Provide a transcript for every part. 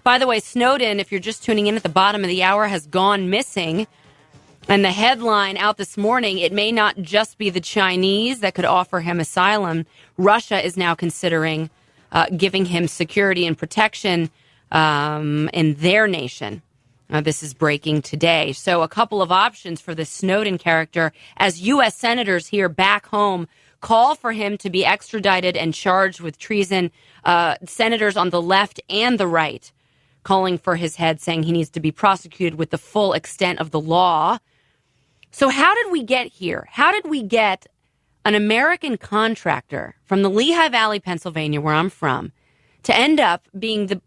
By the way, Snowden, if you're just tuning in at the bottom of the hour, has gone missing. And the headline out this morning, it may not just be the Chinese that could offer him asylum. Russia is now considering giving him security and protection in their nation. This is breaking today. So a couple of options for this Snowden character as U.S. senators here back home call for him to be extradited and charged with treason. Senators on the left and the right calling for his head, saying he needs to be prosecuted with the full extent of the law. So how did we get here? How did we get an American contractor from the Lehigh Valley, Pennsylvania, where I'm from, to end up being the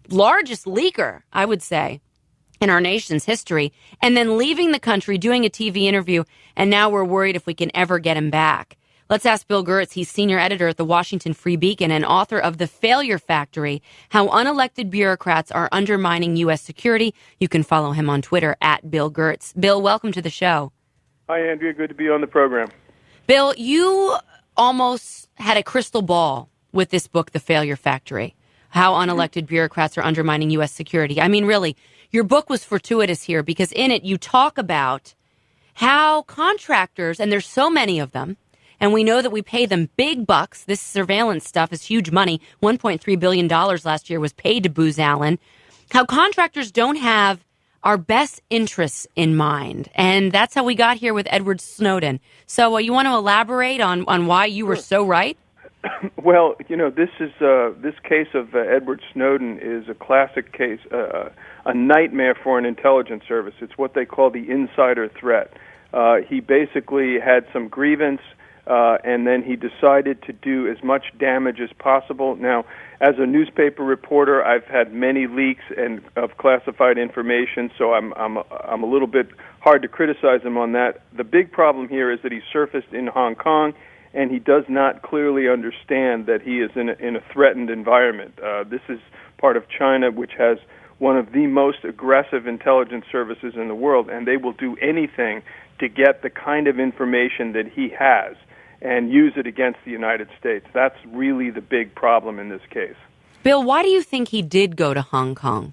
largest leaker, I would say, in our nation's history, and then leaving the country, doing a TV interview, and now we're worried if we can ever get him back? Let's ask Bill Gertz. He's senior editor at the Washington Free Beacon and author of The Failure Factory, How Unelected Bureaucrats Are Undermining U.S. Security. You can follow him on Twitter at Bill Gertz. Bill, welcome to the show. Hi, Andrea. Good to be on the program. Bill, you almost had a crystal ball with this book, The Failure Factory, How Unelected Bureaucrats Are Undermining U.S. Security. I mean, really, your book was fortuitous here because in it you talk about how contractors, and there's so many of them, and we know that we pay them big bucks. This surveillance stuff is huge money. $1.3 billion last year was paid to Booz Allen. How contractors don't have our best interests in mind. And that's how we got here with Edward Snowden. So you want to elaborate on why you were so right? Well, this case of Edward Snowden is a classic case, a nightmare for an intelligence service. It's what they call the insider threat. He basically had some grievance, and then he decided to do as much damage as possible. Now, as a newspaper reporter, I've had many leaks of classified information, so I'm a little bit hard to criticize him on that. The big problem here is that he surfaced in Hong Kong, and he does not clearly understand that he is in a threatened environment. This is part of China, which has one of the most aggressive intelligence services in the world, and they will do anything to get the kind of information that he has and use it against the United States. That's really the big problem in this case. Bill, why do you think he did go to Hong Kong?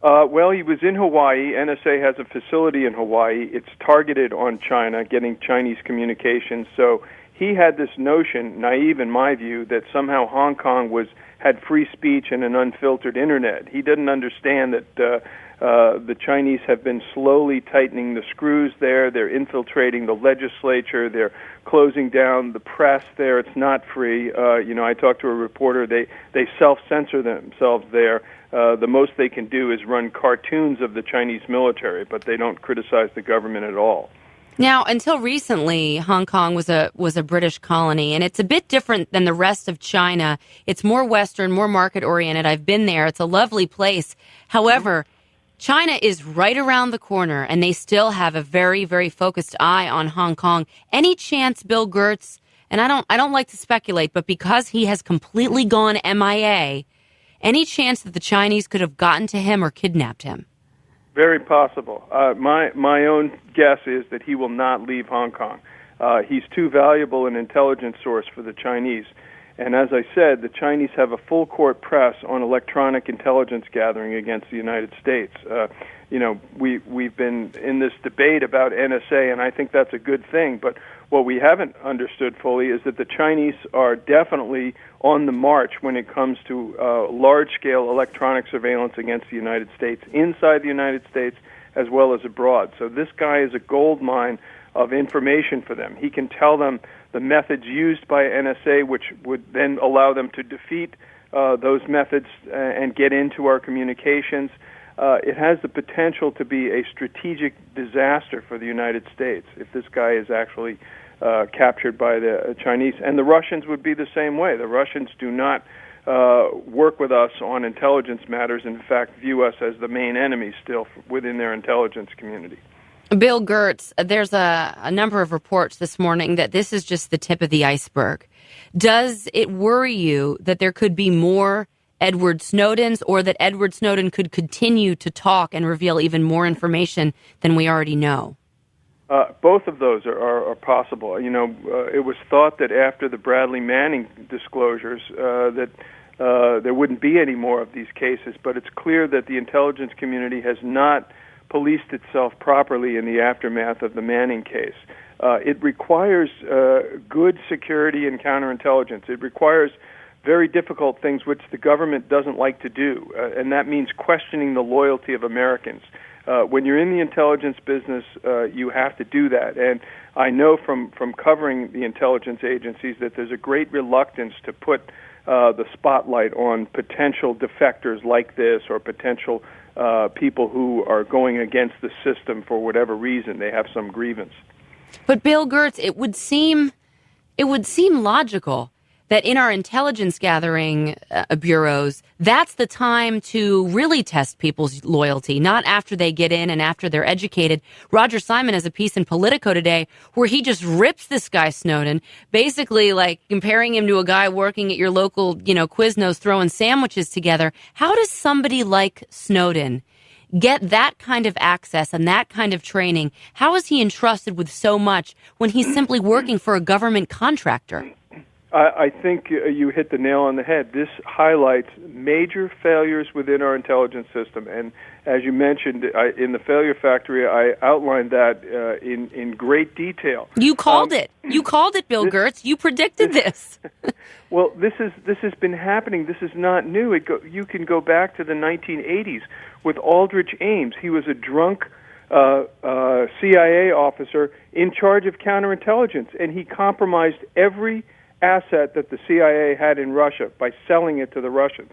Well, he was in Hawaii. NSA has a facility in Hawaii. It's targeted on China, getting Chinese communications. So he had this notion, naive in my view, that somehow Hong Kong had free speech and an unfiltered internet. He didn't understand that the Chinese have been slowly tightening the screws there. They're infiltrating the legislature. They're closing down the press there. It's not free. I talked to a reporter. They self-censor themselves there. The most they can do is run cartoons of the Chinese military, but they don't criticize the government at all. Now, until recently, Hong Kong was a British colony, and it's a bit different than the rest of China. It's more Western, more market-oriented. I've been there. It's a lovely place. However, China is right around the corner, and they still have a very, very focused eye on Hong Kong. Any chance, Bill Gertz, and I don't like to speculate, but because he has completely gone MIA, any chance that the Chinese could have gotten to him or kidnapped him? Very possible. My own guess is that he will not leave Hong Kong. He's too valuable an intelligence source for the Chinese. And as I said, the Chinese have a full-court press on electronic intelligence gathering against the United States. We've been in this debate about NSA, and I think that's a good thing. But what we haven't understood fully is that the Chinese are definitely on the march when it comes to large-scale electronic surveillance against the United States, inside the United States as well as abroad. So this guy is a gold mine of information for them. He can tell them the methods used by NSA, which would then allow them to defeat those methods and get into our communications. It has the potential to be a strategic disaster for the United States if this guy is actually captured by the Chinese. And the Russians would be the same way. The Russians do not work with us on intelligence matters, in fact, view us as the main enemy still within their intelligence community. Bill Gertz, there's a number of reports this morning that this is just the tip of the iceberg. Does it worry you that there could be more Edward Snowdens, or that Edward Snowden could continue to talk and reveal even more information than we already know? Both of those are possible. It was thought that after the Bradley Manning disclosures that there wouldn't be any more of these cases. But it's clear that the intelligence community has not policed itself properly in the aftermath of the Manning case. It requires good security and counterintelligence. It requires very difficult things which the government doesn't like to do, and that means questioning the loyalty of Americans. When you're in the intelligence business, you have to do that. And I know from covering the intelligence agencies that there's a great reluctance to put the spotlight on potential defectors like this, or potential people who are going against the system for whatever reason. They have some grievance. But Bill Gertz, it would seem logical that in our intelligence gathering bureaus, that's the time to really test people's loyalty, not after they get in and after they're educated. Roger Simon has a piece in Politico today where he just rips this guy Snowden, basically like comparing him to a guy working at your local, Quiznos throwing sandwiches together. How does somebody like Snowden get that kind of access and that kind of training? How is he entrusted with so much when he's simply working for a government contractor? I think you hit the nail on the head. This highlights major failures within our intelligence system. And as you mentioned, in the Failure Factory, I outlined that in great detail. You called it. You called it, Bill Gertz. You predicted this. Well, this has been happening. This is not new. You can go back to the 1980s with Aldrich Ames. He was a drunk CIA officer in charge of counterintelligence, and he compromised every asset that the CIA had in Russia by selling it to the Russians.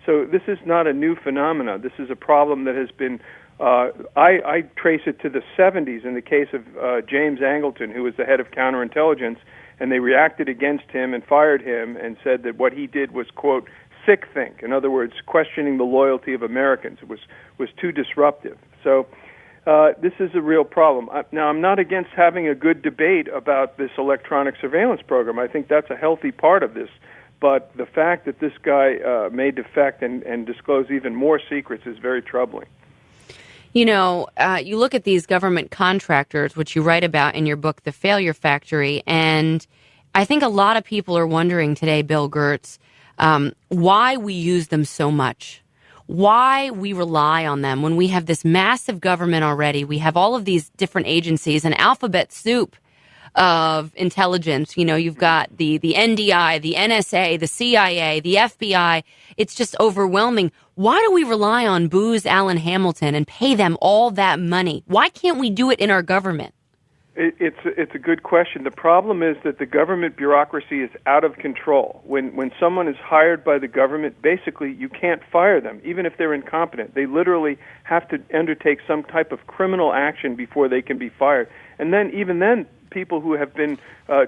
So this is not a new phenomenon. This is a problem that has been, I trace it to the 70s in the case of James Angleton, who was the head of counterintelligence, and they reacted against him and fired him and said that what he did was, quote, sick think. In other words, questioning the loyalty of Americans. It was too disruptive. So this is a real problem. Now, I'm not against having a good debate about this electronic surveillance program. I think that's a healthy part of this. But the fact that this guy may defect and disclose even more secrets is very troubling. You look at these government contractors, which you write about in your book, The Failure Factory, and I think a lot of people are wondering today, Bill Gertz, why we use them so much. Why we rely on them when we have this massive government already. We have all of these different agencies, an alphabet soup of intelligence. You've got the NDI, the NSA, the CIA, the FBI. It's just overwhelming. Why do we rely on Booz Allen Hamilton and pay them all that money? Why can't we do it in our government? It's a good question. The problem is that the government bureaucracy is out of control. When someone is hired by the government, basically you can't fire them, even if they're incompetent. They literally have to undertake some type of criminal action before they can be fired. And then, even then, people who have been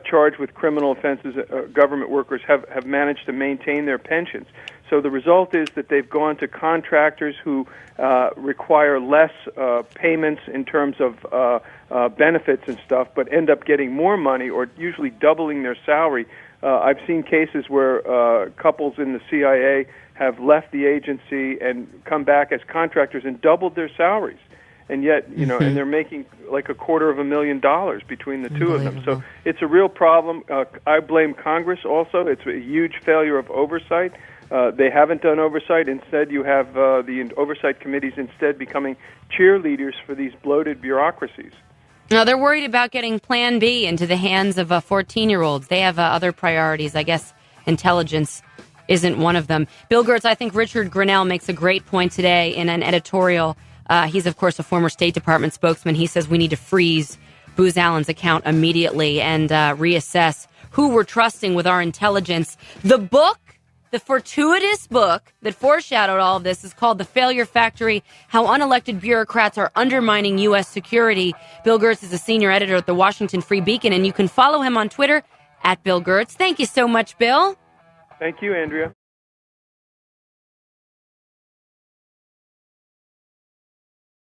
charged with criminal offenses, government workers, have managed to maintain their pensions. So the result is that they've gone to contractors who require less payments in terms of benefits and stuff, but end up getting more money or usually doubling their salary. I've seen cases where couples in the CIA have left the agency and come back as contractors and doubled their salaries. And yet, and they're making like $250,000 between the two of them. So it's a real problem. I blame Congress also. It's a huge failure of oversight. They haven't done oversight. Instead, you have the oversight committees instead becoming cheerleaders for these bloated bureaucracies. No, they're worried about getting Plan B into the hands of 14-year-olds. They have other priorities. I guess intelligence isn't one of them. Bill Gertz, I think Richard Grinnell makes a great point today in an editorial. He's, of course, a former State Department spokesman. He says we need to freeze Booz Allen's account immediately and reassess who we're trusting with our intelligence. The book, the fortuitous book that foreshadowed all of this, is called The Failure Factory, How Unelected Bureaucrats Are Undermining U.S. Security. Bill Gertz is a senior editor at the Washington Free Beacon, and you can follow him on Twitter at Bill Gertz. Thank you so much, Bill. Thank you, Andrea.